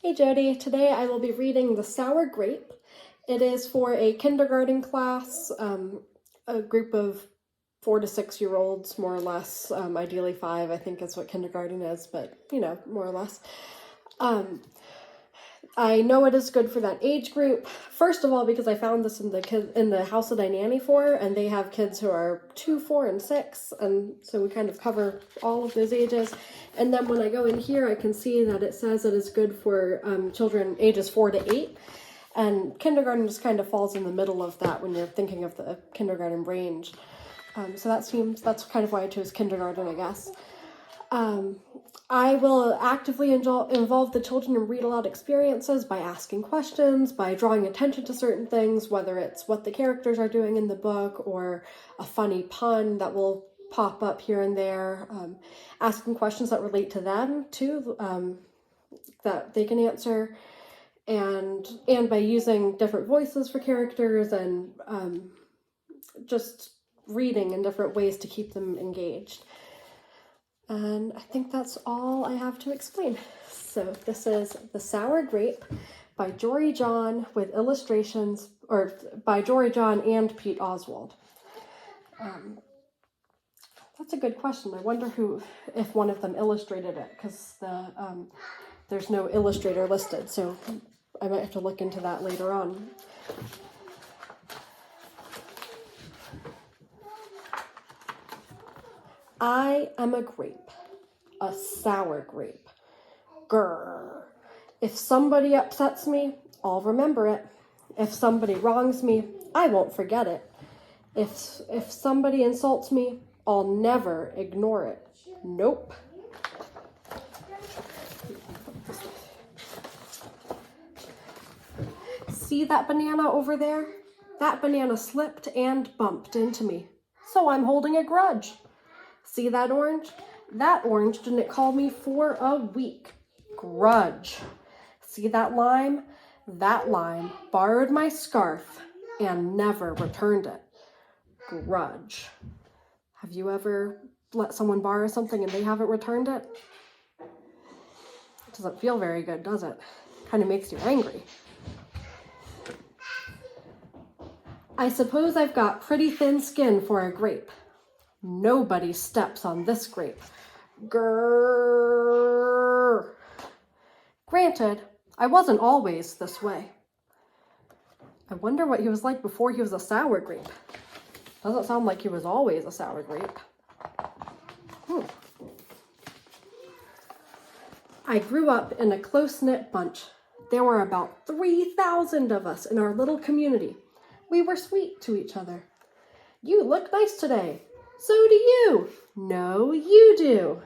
Hey Jody, today I will be reading The Sour Grape. It is for a kindergarten class, a group of 4 to 6 year olds, more or less, ideally 5, I think is what kindergarten is, but more or less. I know it is good for that age group. First of all, because I found this in the house that I nanny for, and they have kids who are 2, 4, and 6, and so we kind of cover all of those ages. And then when I go in here, I can see that it says it is good for children ages 4 to 8, and kindergarten just kind of falls in the middle of that when you're thinking of the kindergarten range. So that's kind of why I chose kindergarten, I guess. I will actively involve the children in read-aloud experiences by asking questions, by drawing attention to certain things, whether it's what the characters are doing in the book or a funny pun that will pop up here and there, asking questions that relate to them too, that they can answer, and by using different voices for characters and just reading in different ways to keep them engaged. And I think that's all I have to explain. So this is The Sour Grape by Jory John with illustrations, or by Jory John and Pete Oswald. That's a good question. I wonder if one of them illustrated it, because there's no illustrator listed, so I might have to look into that later on. I am a grape, a sour grape. Grrr. If somebody upsets me, I'll remember it. If somebody wrongs me, I won't forget it. If somebody insults me, I'll never ignore it. Nope. See that banana over there? That banana slipped and bumped into me, so I'm holding a grudge. See that orange? That orange didn't call me for a week. Grudge. See that lime? That lime borrowed my scarf and never returned it. Grudge. Have you ever let someone borrow something and they haven't returned it? It doesn't feel very good, does it? Kind of makes you angry. I suppose I've got pretty thin skin for a grape. Nobody steps on this grape. Grrr. Granted, I wasn't always this way. I wonder what he was like before he was a sour grape. Doesn't sound like he was always a sour grape. I grew up in a close-knit bunch. There were about 3,000 of us in our little community. We were sweet to each other. You look nice today. So do you. No, you do.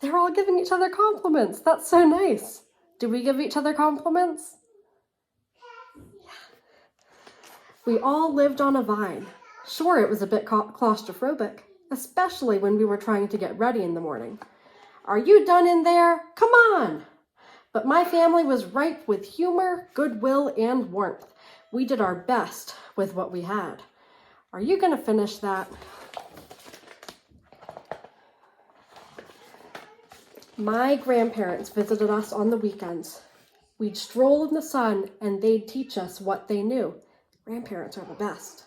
They're all giving each other compliments. That's so nice. Do we give each other compliments? Yeah. We all lived on a vine. Sure, it was a bit claustrophobic, especially when we were trying to get ready in the morning. Are you done in there? Come on! But my family was ripe with humor, goodwill, and warmth. We did our best with what we had. Are you going to finish that? My grandparents visited us on the weekends. We'd stroll in the sun and they'd teach us what they knew. Grandparents are the best.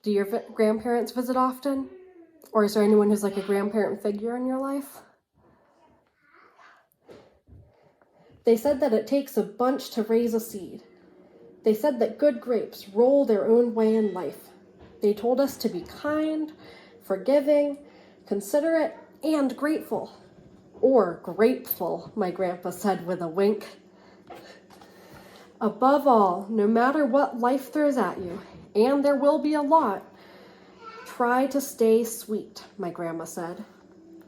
Do your grandparents visit often? Or is there anyone who's like a grandparent figure in your life? They said that it takes a bunch to raise a seed. They said that good grapes roll their own way in life. They told us to be kind, forgiving, considerate, and grateful. Or grateful, my grandpa said with a wink. Above all, no matter what life throws at you, and there will be a lot, try to stay sweet, my grandma said.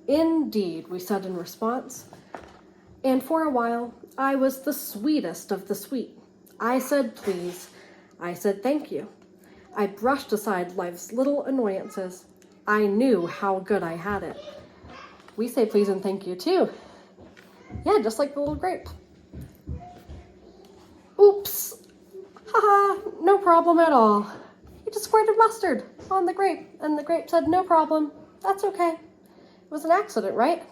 Indeed, we said in response. And for a while, I was the sweetest of the sweet. I said please. I said thank you. I brushed aside life's little annoyances. I knew how good I had it. We say please and thank you too. Yeah, just like the little grape. Oops. Haha, no problem at all. You just squirted mustard on the grape, and the grape said no problem. That's okay. It was an accident, right?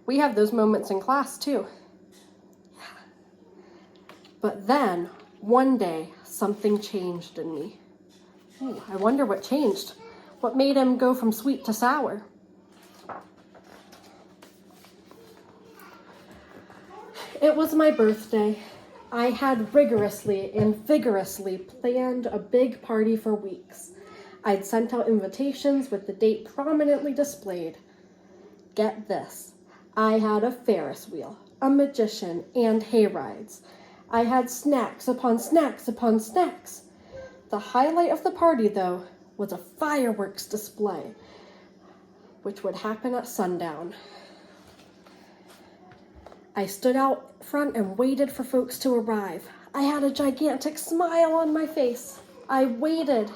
We have those moments in class too. But then, one day, something changed in me. Ooh, I wonder what changed. What made him go from sweet to sour? It was my birthday. I had rigorously and vigorously planned a big party for weeks. I'd sent out invitations with the date prominently displayed. Get this, I had a Ferris wheel, a magician, and hay rides. I had snacks upon snacks upon snacks. The highlight of the party, though, was a fireworks display, which would happen at sundown. I stood out front and waited for folks to arrive. I had a gigantic smile on my face. I waited.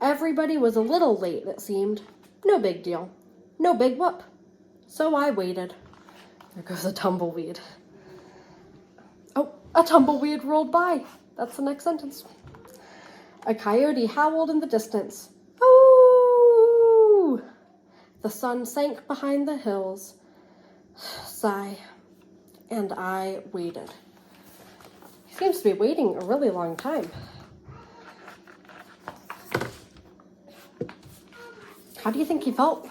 Everybody was a little late, it seemed. No big deal. No big whoop. So I waited. There goes a tumbleweed. Oh, a tumbleweed rolled by. That's the next sentence. A coyote howled in the distance. Ooh! The sun sank behind the hills. Sigh. And I waited. He seems to be waiting a really long time. How do you think he felt?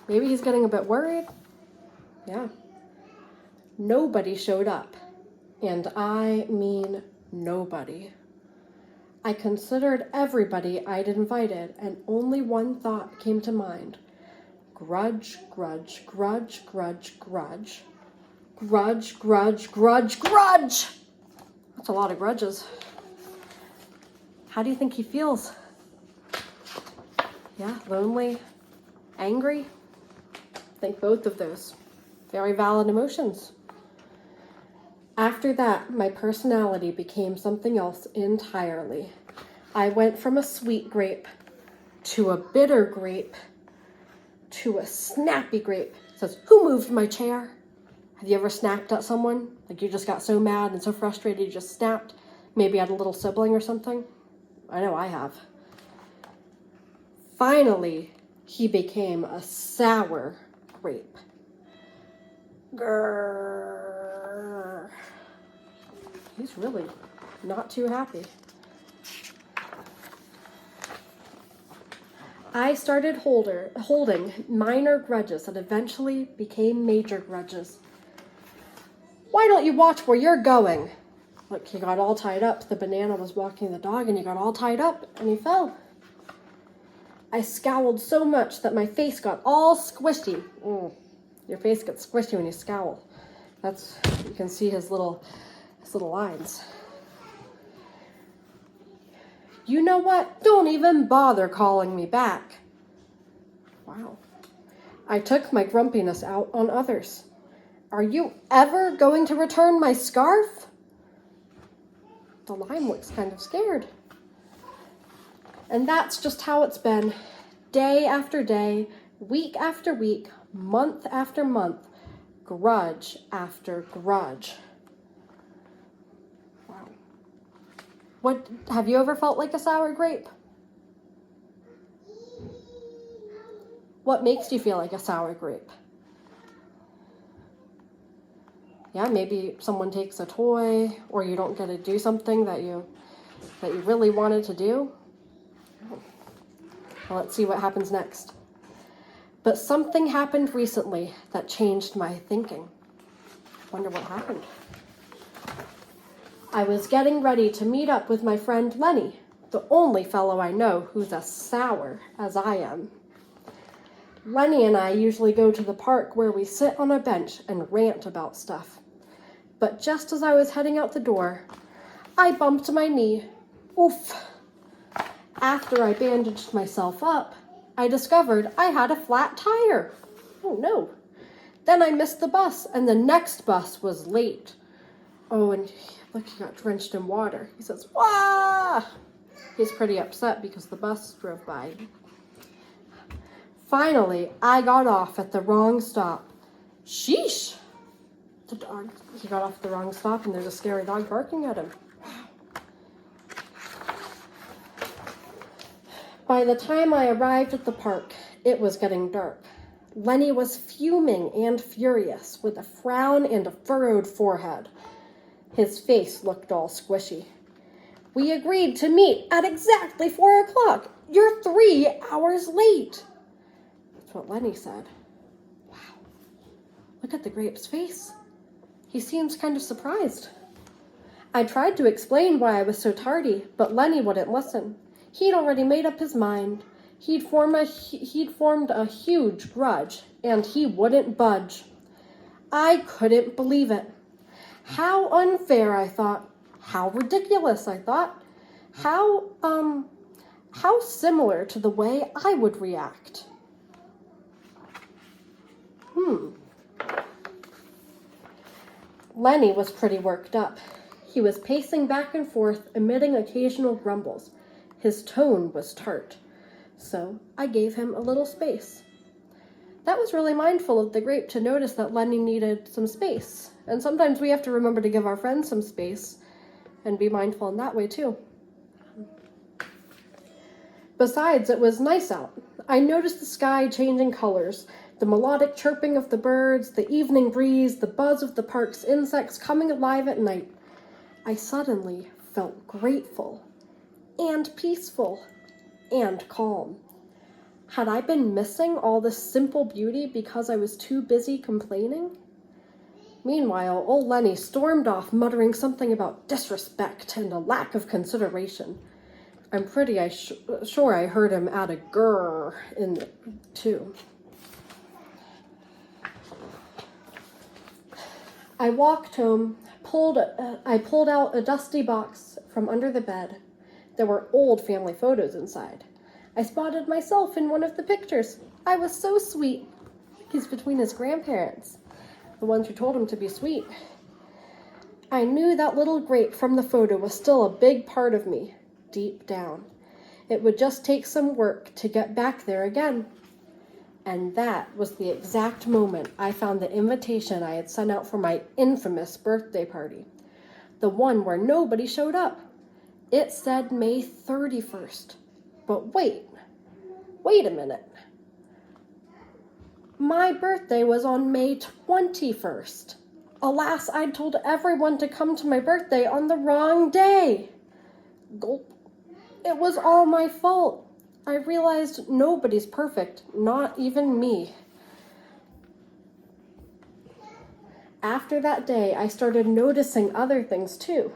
Maybe he's getting a bit worried? Yeah. Nobody showed up. And I mean nobody. I considered everybody I'd invited, and only one thought came to mind. Grudge, grudge, grudge, grudge, grudge. Grudge, grudge, grudge, grudge! That's a lot of grudges. How do you think he feels? Yeah, lonely, angry? I think both of those. Very valid emotions. After that, my personality became something else entirely. I went from a sweet grape to a bitter grape to a snappy grape. It says, who moved my chair? Have you ever snapped at someone? Like you just got so mad and so frustrated you just snapped? Maybe at a little sibling or something? I know I have. Finally, he became a sour grape. Grrr. He's really not too happy. I started holding minor grudges that eventually became major grudges. Why don't you watch where you're going? Look, he got all tied up. The banana was walking the dog and he got all tied up and he fell. I scowled so much that my face got all squishy. Your face gets squishy when you scowl. You can see his little lines. You know what? Don't even bother calling me back. Wow. I took my grumpiness out on others. Are you ever going to return my scarf? The lime looks kind of scared. And that's just how it's been. Day after day, week after week, month after month, grudge after grudge. What, have you ever felt like a sour grape? What makes you feel like a sour grape? Yeah, maybe someone takes a toy or you don't get to do something that you really wanted to do. Well, let's see what happens next. But something happened recently that changed my thinking. Wonder what happened. I was getting ready to meet up with my friend Lenny, the only fellow I know who's as sour as I am. Lenny and I usually go to the park where we sit on a bench and rant about stuff. But just as I was heading out the door, I bumped my knee. Oof. After I bandaged myself up, I discovered I had a flat tire. Oh no. Then I missed the bus, and the next bus was late. Oh, and look, he got drenched in water. He says, "Wah!" He's pretty upset because the bus drove by. Finally, I got off at the wrong stop. Sheesh! He got off at the wrong stop and there's a scary dog barking at him. By the time I arrived at the park, it was getting dark. Lenny was fuming and furious, with a frown and a furrowed forehead. His face looked all squishy. We agreed to meet at exactly 4 o'clock. You're 3 hours late. That's what Lenny said. Wow. Look at the grape's face. He seems kind of surprised. I tried to explain why I was so tardy, but Lenny wouldn't listen. He'd already made up his mind. He'd formed a huge grudge, and he wouldn't budge. I couldn't believe it. How unfair, I thought. How ridiculous, I thought. How similar to the way I would react. Lenny was pretty worked up. He was pacing back and forth, emitting occasional grumbles. His tone was tart. So I gave him a little space. That was really mindful of the grape to notice that Lenny needed some space. And sometimes we have to remember to give our friends some space and be mindful in that way too. Besides, it was nice out. I noticed the sky changing colors, the melodic chirping of the birds, the evening breeze, the buzz of the park's insects coming alive at night. I suddenly felt grateful and peaceful and calm. Had I been missing all this simple beauty because I was too busy complaining? Meanwhile, old Lenny stormed off, muttering something about disrespect and a lack of consideration. I'm pretty sure I heard him add a grrr in it, too. I walked home, I pulled out a dusty box from under the bed. There were old family photos inside. I spotted myself in one of the pictures. I was so sweet. He's between his grandparents, the ones who told him to be sweet. I knew that little grape from the photo was still a big part of me, deep down. It would just take some work to get back there again. And that was the exact moment I found the invitation I had sent out for my infamous birthday party, the one where nobody showed up. It said May 31st. But wait a minute. My birthday was on May 21st. Alas, I'd told everyone to come to my birthday on the wrong day. Gulp. It was all my fault. I realized nobody's perfect, not even me. After that day, I started noticing other things too,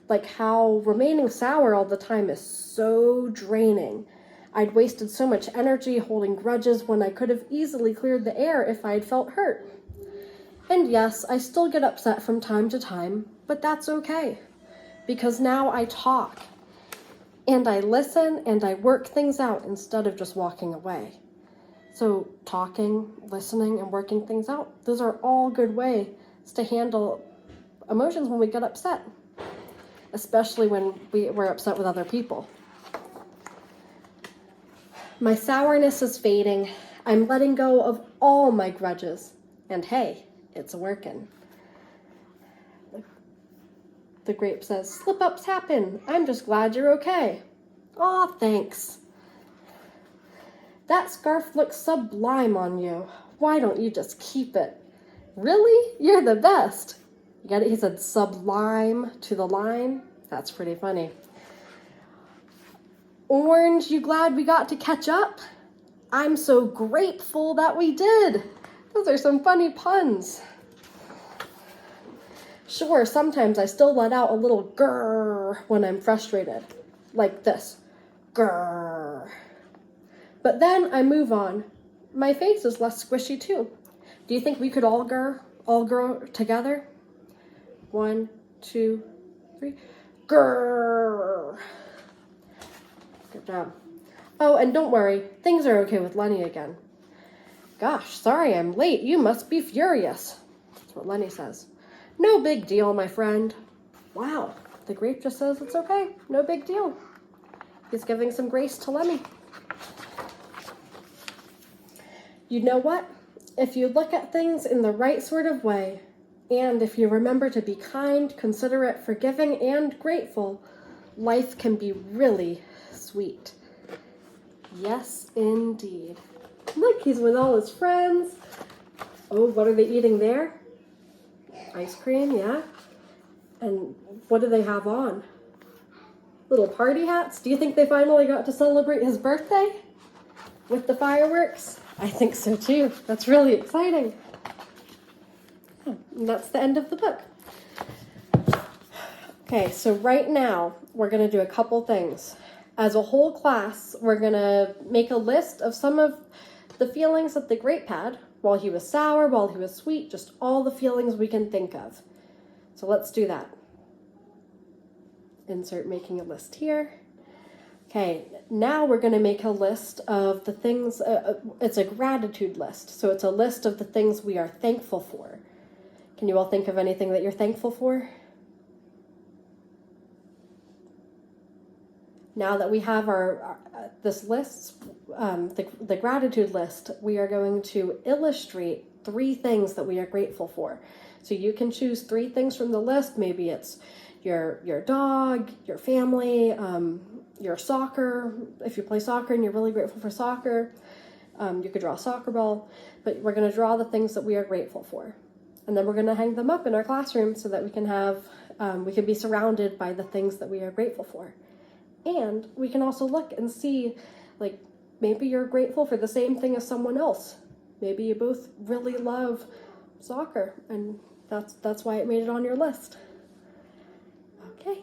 like how remaining sour all the time is so draining. I'd wasted so much energy holding grudges when I could have easily cleared the air if I'd felt hurt. And yes, I still get upset from time to time, but that's okay, because now I talk, and I listen, and I work things out instead of just walking away. So talking, listening, and working things out, those are all good ways to handle emotions when we get upset, especially when we're upset with other people. My sourness is fading. I'm letting go of all my grudges. And hey, it's working. The grape says, slip-ups happen. I'm just glad you're okay. Aw, thanks. That scarf looks sublime on you. Why don't you just keep it? Really? You're the best. You get it? He said sublime to the line. That's pretty funny. Orange, you glad we got to catch up? I'm so grateful that we did. Those are some funny puns. Sure, sometimes I still let out a little grrr when I'm frustrated. Like this. Grrr. But then I move on. My face is less squishy too. Do you think we could all grrr together? 1, 2, 3. Grrr. Good job. Oh, and don't worry, things are okay with Lenny again. Gosh, sorry I'm late. You must be furious. That's what Lenny says. No big deal, my friend. Wow, the grape just says it's okay. No big deal. He's giving some grace to Lenny. You know what? If you look at things in the right sort of way, and if you remember to be kind, considerate, forgiving, and grateful, life can be really sweet. Yes, indeed. Look, he's with all his friends. Oh, what are they eating there? Ice cream, yeah. And what do they have on? Little party hats? Do you think they finally got to celebrate his birthday with the fireworks? I think so too. That's really exciting. And that's the end of the book. Okay, so right now we're going to do a couple things. As a whole class, we're going to make a list of some of the feelings that the grape had while he was sour, while he was sweet, just all the feelings we can think of. So let's do that. Insert making a list here. Okay, now we're going to make a list of the things, it's a gratitude list. So it's a list of the things we are thankful for. Can you all think of anything that you're thankful for? Now that we have this list, the gratitude list, we are going to illustrate 3 things that we are grateful for. So you can choose 3 things from the list. Maybe it's your dog, your family, your soccer. If you play soccer and you're really grateful for soccer, you could draw a soccer ball. But we're going to draw the things that we are grateful for. And then we're going to hang them up in our classroom so that we can be surrounded by the things that we are grateful for. And we can also look and see, like, maybe you're grateful for the same thing as someone else. Maybe you both really love soccer, and that's why it made it on your list. Okay.